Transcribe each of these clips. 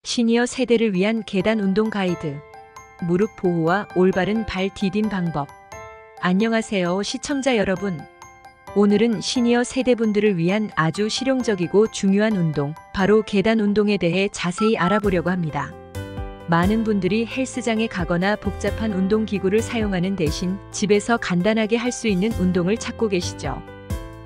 시니어 세대를 위한 계단 운동 가이드. 무릎 보호와 올바른 발 디딤 방법. 안녕하세요, 시청자 여러분. 오늘은 시니어 세대분들을 위한 아주 실용적이고 중요한 운동, 바로 계단 운동에 대해 자세히 알아보려고 합니다. 많은 분들이 헬스장에 가거나 복잡한 운동기구를 사용하는 대신 집에서 간단하게 할 수 있는 운동을 찾고 계시죠.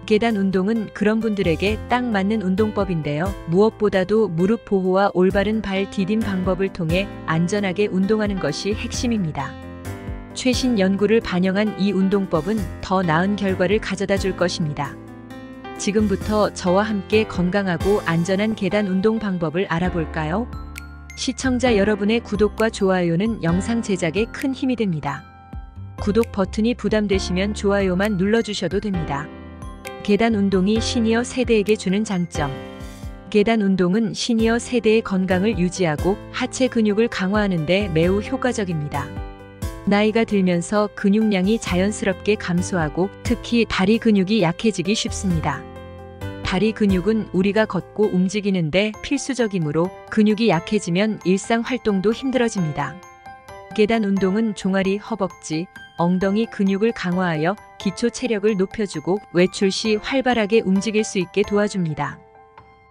계단 운동은 그런 분들에게 딱 맞는 운동법인데요. 무엇보다도 무릎 보호와 올바른 발 디딤 방법을 통해 안전하게 운동하는 것이 핵심입니다. 최신 연구를 반영한 이 운동법은 더 나은 결과를 가져다 줄 것입니다. 지금부터 저와 함께 건강하고 안전한 계단 운동 방법을 알아볼까요? 시청자 여러분의 구독과 좋아요는 영상 제작에 큰 힘이 됩니다. 구독 버튼이 부담되시면 좋아요만 눌러주셔도 됩니다. 계단 운동이 시니어 세대에게 주는 장점. 계단 운동은 시니어 세대의 건강을 유지하고 하체 근육을 강화하는 데 매우 효과적입니다. 나이가 들면서 근육량이 자연스럽게 감소하고 특히 다리 근육이 약해지기 쉽습니다. 다리 근육은 우리가 걷고 움직이는데 필수적이므로 근육이 약해지면 일상 활동도 힘들어집니다. 계단 운동은 종아리, 허벅지, 엉덩이 근육을 강화하여 기초 체력을 높여주고 외출 시 활발하게 움직일 수 있게 도와줍니다.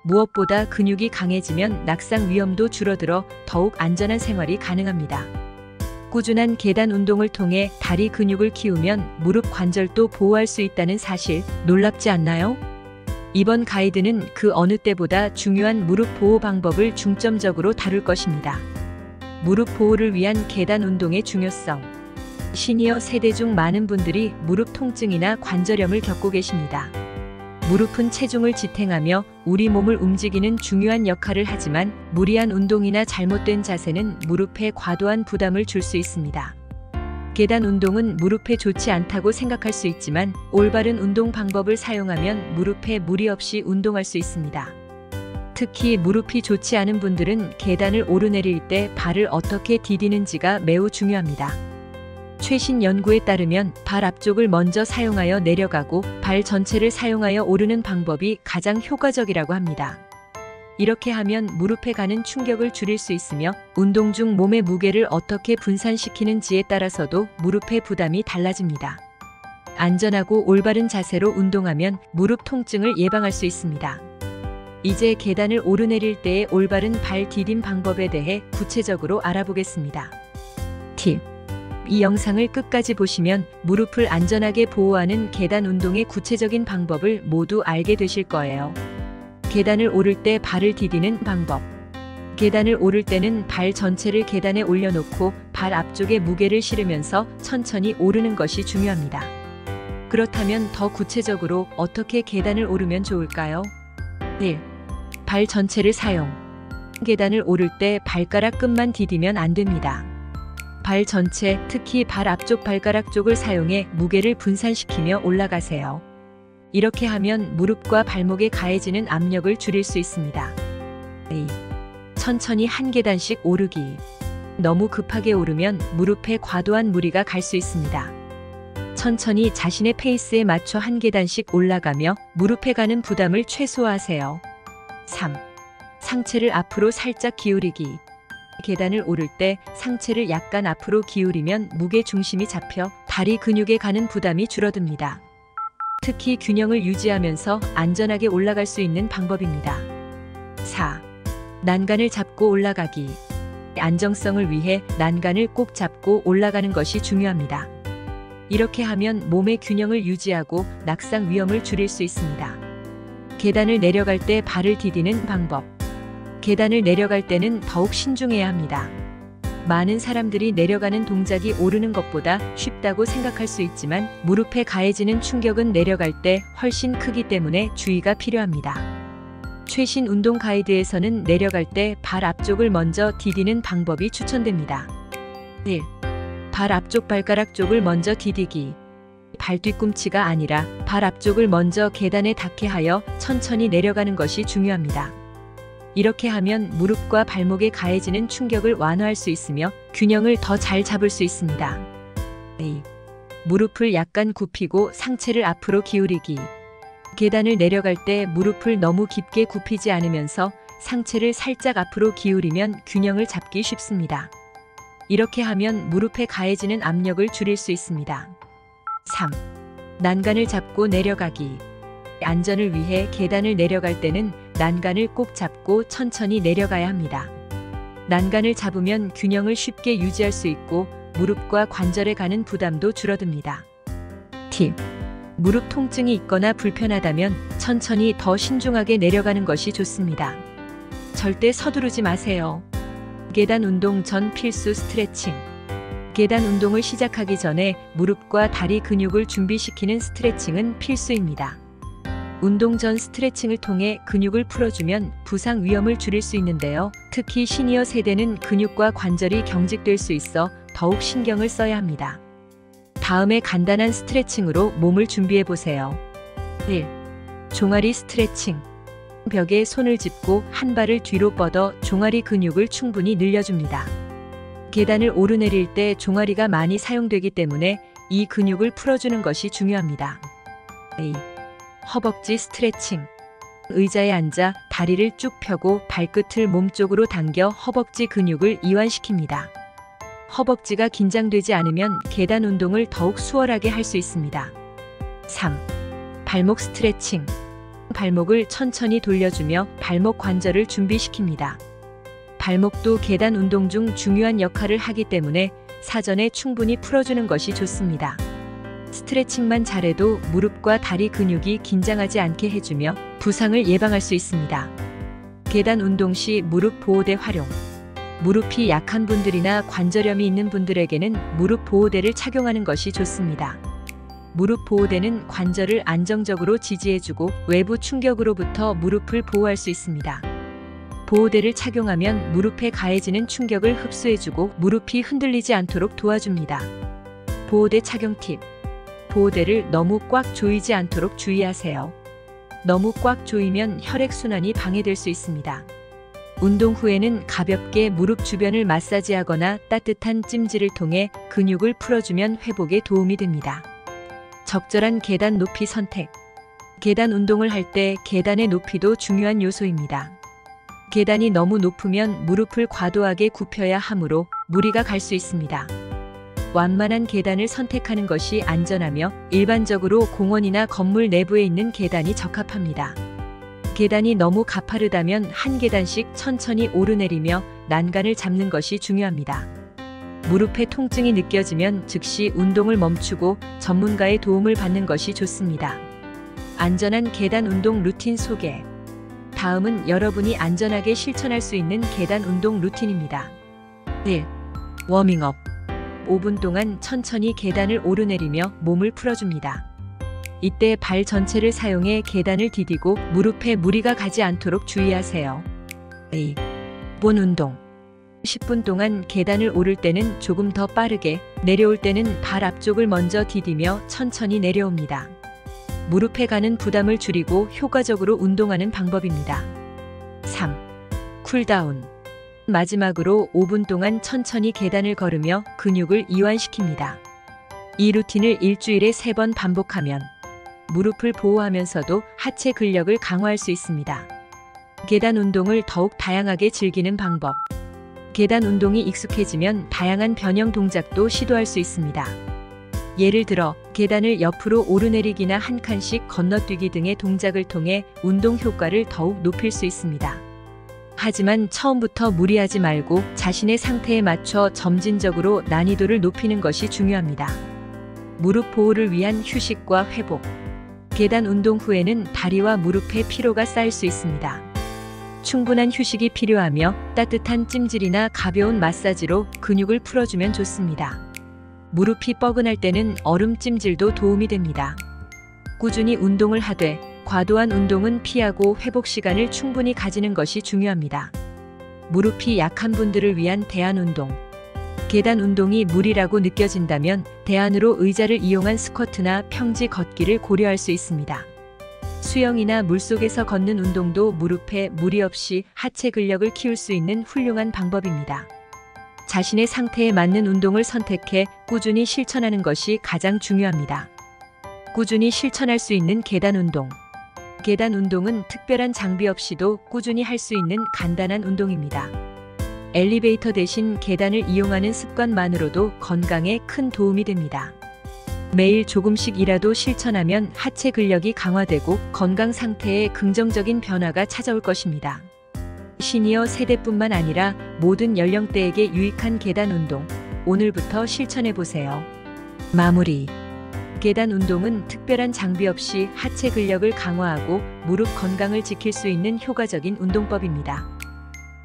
무엇보다 근육이 강해지면 낙상 위험도 줄어들어 더욱 안전한 생활이 가능합니다. 꾸준한 계단 운동을 통해 다리 근육을 키우면 무릎 관절도 보호할 수 있다는 사실 놀랍지 않나요? 이번 가이드는 그 어느 때보다 중요한 무릎 보호 방법을 중점적으로 다룰 것입니다. 무릎 보호를 위한 계단 운동의 중요성. 시니어 세대 중 많은 분들이 무릎 통증이나 관절염을 겪고 계십니다. 무릎은 체중을 지탱하며 우리 몸을 움직이는 중요한 역할을 하지만 무리한 운동이나 잘못된 자세는 무릎에 과도한 부담을 줄 수 있습니다. 계단 운동은 무릎에 좋지 않다고 생각할 수 있지만 올바른 운동 방법을 사용하면 무릎에 무리 없이 운동할 수 있습니다. 특히 무릎이 좋지 않은 분들은 계단을 오르내릴 때 발을 어떻게 디디는지가 매우 중요합니다. 최신 연구에 따르면 발 앞쪽을 먼저 사용하여 내려가고 발 전체를 사용하여 오르는 방법이 가장 효과적이라고 합니다. 이렇게 하면 무릎에 가는 충격을 줄일 수 있으며 운동 중 몸의 무게를 어떻게 분산시키는지에 따라서도 무릎의 부담이 달라집니다. 안전하고 올바른 자세로 운동하면 무릎 통증을 예방할 수 있습니다. 이제 계단을 오르내릴 때의 올바른 발 디딤 방법에 대해 구체적으로 알아보겠습니다. 팁. 이 영상을 끝까지 보시면 무릎을 안전하게 보호하는 계단 운동의 구체적인 방법을 모두 알게 되실 거예요. 계단을 오를 때 발을 디디는 방법. 계단을 오를 때는 발 전체를 계단에 올려놓고 발 앞쪽에 무게를 실으면서 천천히 오르는 것이 중요합니다. 그렇다면 더 구체적으로 어떻게 계단을 오르면 좋을까요? 1. 발 전체를 사용. 계단을 오를 때 발가락 끝만 디디면 안 됩니다. 발 전체, 특히 발 앞쪽 발가락 쪽을 사용해 무게를 분산시키며 올라가세요. 이렇게 하면 무릎과 발목에 가해지는 압력을 줄일 수 있습니다. 2. 천천히 한 계단씩 오르기. 너무 급하게 오르면 무릎에 과도한 무리가 갈 수 있습니다. 천천히 자신의 페이스에 맞춰 한 계단씩 올라가며 무릎에 가는 부담을 최소화하세요. 3. 상체를 앞으로 살짝 기울이기. 계단을 오를 때 상체를 약간 앞으로 기울이면 무게 중심이 잡혀 다리 근육에 가는 부담이 줄어듭니다. 특히 균형을 유지하면서 안전하게 올라갈 수 있는 방법입니다. 4. 난간을 잡고 올라가기. 안정성을 위해 난간을 꼭 잡고 올라가는 것이 중요합니다. 이렇게 하면 몸의 균형을 유지하고 낙상 위험을 줄일 수 있습니다. 계단을 내려갈 때 발을 디디는 방법. 계단을 내려갈 때는 더욱 신중해야 합니다. 많은 사람들이 내려가는 동작이 오르는 것보다 쉽다고 생각할 수 있지만 무릎에 가해지는 충격은 내려갈 때 훨씬 크기 때문에 주의가 필요합니다. 최신 운동 가이드에서는 내려갈 때 발 앞쪽을 먼저 디디는 방법이 추천됩니다. 1. 발 앞쪽 발가락 쪽을 먼저 디디기. 발 뒤꿈치가 아니라 발 앞쪽을 먼저 계단에 닿게 하여 천천히 내려가는 것이 중요합니다. 이렇게 하면 무릎과 발목에 가해지는 충격을 완화할 수 있으며 균형을 더 잘 잡을 수 있습니다. 2. 무릎을 약간 굽히고 상체를 앞으로 기울이기. 계단을 내려갈 때 무릎을 너무 깊게 굽히지 않으면서 상체를 살짝 앞으로 기울이면 균형을 잡기 쉽습니다. 이렇게 하면 무릎에 가해지는 압력을 줄일 수 있습니다. 3. 난간을 잡고 내려가기. 안전을 위해 계단을 내려갈 때는 난간을 꼭 잡고 천천히 내려가야 합니다. 난간을 잡으면 균형을 쉽게 유지할 수 있고 무릎과 관절에 가는 부담도 줄어듭니다. 팁. 무릎 통증이 있거나 불편하다면 천천히 더 신중하게 내려가는 것이 좋습니다. 절대 서두르지 마세요. 계단 운동 전 필수 스트레칭. 계단 운동을 시작하기 전에 무릎과 다리 근육을 준비시키는 스트레칭은 필수입니다. 운동 전 스트레칭을 통해 근육을 풀어주면 부상 위험을 줄일 수 있는데요. 특히 시니어 세대는 근육과 관절이 경직될 수 있어 더욱 신경을 써야 합니다. 다음에 간단한 스트레칭으로 몸을 준비해 보세요. 1. 종아리 스트레칭. 벽에 손을 짚고 한 발을 뒤로 뻗어 종아리 근육을 충분히 늘려줍니다. 계단을 오르내릴 때 종아리가 많이 사용되기 때문에 이 근육을 풀어주는 것이 중요합니다. 2. 허벅지 스트레칭. 의자에 앉아 다리를 쭉 펴고 발끝을 몸쪽으로 당겨 허벅지 근육을 이완시킵니다. 허벅지가 긴장되지 않으면 계단 운동을 더욱 수월하게 할 수 있습니다. 3. 발목 스트레칭. 발목을 천천히 돌려주며 발목 관절을 준비시킵니다. 발목도 계단 운동 중 중요한 역할을 하기 때문에 사전에 충분히 풀어주는 것이 좋습니다. 스트레칭만 잘해도 무릎과 다리 근육이 긴장하지 않게 해주며 부상을 예방할 수 있습니다. 계단 운동 시 무릎 보호대 활용. 무릎이 약한 분들이나 관절염이 있는 분들에게는 무릎 보호대를 착용하는 것이 좋습니다. 무릎 보호대는 관절을 안정적으로 지지해주고 외부 충격으로부터 무릎을 보호할 수 있습니다. 보호대를 착용하면 무릎에 가해지는 충격을 흡수해주고 무릎이 흔들리지 않도록 도와줍니다. 보호대 착용 팁. 보호대를 너무 꽉 조이지 않도록 주의하세요. 너무 꽉 조이면 혈액순환이 방해될 수 있습니다. 운동 후에는 가볍게 무릎 주변을 마사지하거나 따뜻한 찜질을 통해 근육을 풀어주면 회복에 도움이 됩니다. 적절한 계단 높이 선택. 계단 운동을 할 때 계단의 높이도 중요한 요소입니다. 계단이 너무 높으면 무릎을 과도하게 굽혀야 하므로 무리가 갈 수 있습니다. 완만한 계단을 선택하는 것이 안전하며 일반적으로 공원이나 건물 내부에 있는 계단이 적합합니다. 계단이 너무 가파르다면 한 계단씩 천천히 오르내리며 난간을 잡는 것이 중요합니다. 무릎에 통증이 느껴지면 즉시 운동을 멈추고 전문가의 도움을 받는 것이 좋습니다. 안전한 계단 운동 루틴 소개. 다음은 여러분이 안전하게 실천할 수 있는 계단 운동 루틴입니다. 1. 워밍업. 5분 동안 천천히 계단을 오르내리며 몸을 풀어줍니다. 이때 발 전체를 사용해 계단을 디디고 무릎에 무리가 가지 않도록 주의하세요. 2. 본 운동. 10분 동안 계단을 오를 때는 조금 더 빠르게, 내려올 때는 발 앞쪽을 먼저 디디며 천천히 내려옵니다. 무릎에 가는 부담을 줄이고 효과적으로 운동하는 방법입니다. 3. 쿨다운. 마지막으로 5분 동안 천천히 계단을 걸으며 근육을 이완시킵니다. 이 루틴을 일주일에 3번 반복하면 무릎을 보호하면서도 하체 근력을 강화할 수 있습니다. 계단 운동을 더욱 다양하게 즐기는 방법. 계단 운동이 익숙해지면 다양한 변형 동작도 시도할 수 있습니다. 예를 들어 계단을 옆으로 오르내리기나 한 칸씩 건너뛰기 등의 동작을 통해 운동 효과를 더욱 높일 수 있습니다. 하지만 처음부터 무리하지 말고 자신의 상태에 맞춰 점진적으로 난이도를 높이는 것이 중요합니다. 무릎 보호를 위한 휴식과 회복. 계단 운동 후에는 다리와 무릎에 피로가 쌓일 수 있습니다. 충분한 휴식이 필요하며 따뜻한 찜질이나 가벼운 마사지로 근육을 풀어주면 좋습니다. 무릎이 뻐근할 때는 얼음 찜질도 도움이 됩니다. 꾸준히 운동을 하되 과도한 운동은 피하고 회복 시간을 충분히 가지는 것이 중요합니다. 무릎이 약한 분들을 위한 대안 운동. 계단 운동이 무리라고 느껴진다면 대안으로 의자를 이용한 스쿼트나 평지 걷기를 고려할 수 있습니다. 수영이나 물속에서 걷는 운동도 무릎에 무리 없이 하체 근력을 키울 수 있는 훌륭한 방법입니다. 자신의 상태에 맞는 운동을 선택해 꾸준히 실천하는 것이 가장 중요합니다. 꾸준히 실천할 수 있는 계단 운동. 계단 운동은 특별한 장비 없이도 꾸준히 할 수 있는 간단한 운동입니다. 엘리베이터 대신 계단을 이용하는 습관만으로도 건강에 큰 도움이 됩니다. 매일 조금씩이라도 실천하면 하체 근력이 강화되고 건강 상태에 긍정적인 변화가 찾아올 것입니다. 시니어 세대뿐만 아니라 모든 연령대에게 유익한 계단 운동, 오늘부터 실천해 보세요. 마무리. 계단 운동은 특별한 장비 없이 하체 근력을 강화하고 무릎 건강을 지킬 수 있는 효과적인 운동법입니다.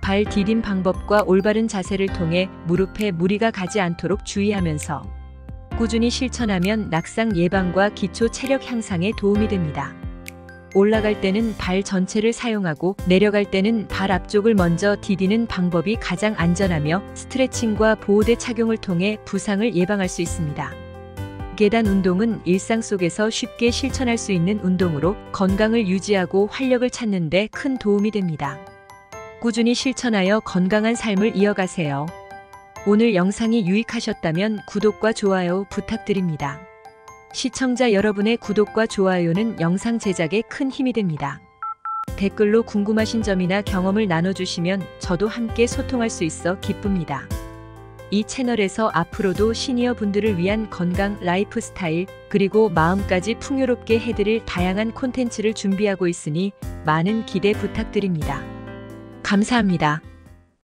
발 디딤 방법과 올바른 자세를 통해 무릎에 무리가 가지 않도록 주의하면서 꾸준히 실천하면 낙상 예방과 기초 체력 향상에 도움이 됩니다. 올라갈 때는 발 전체를 사용하고 내려갈 때는 발 앞쪽을 먼저 디디는 방법이 가장 안전하며 스트레칭과 보호대 착용을 통해 부상을 예방할 수 있습니다. 계단 운동은 일상 속에서 쉽게 실천할 수 있는 운동으로 건강을 유지하고 활력을 찾는 데 큰 도움이 됩니다. 꾸준히 실천하여 건강한 삶을 이어가세요. 오늘 영상이 유익하셨다면 구독과 좋아요 부탁드립니다. 시청자 여러분의 구독과 좋아요는 영상 제작에 큰 힘이 됩니다. 댓글로 궁금하신 점이나 경험을 나눠주시면 저도 함께 소통할 수 있어 기쁩니다. 이 채널에서 앞으로도 시니어 분들을 위한 건강, 라이프 스타일, 그리고 마음까지 풍요롭게 해드릴 다양한 콘텐츠를 준비하고 있으니 많은 기대 부탁드립니다. 감사합니다.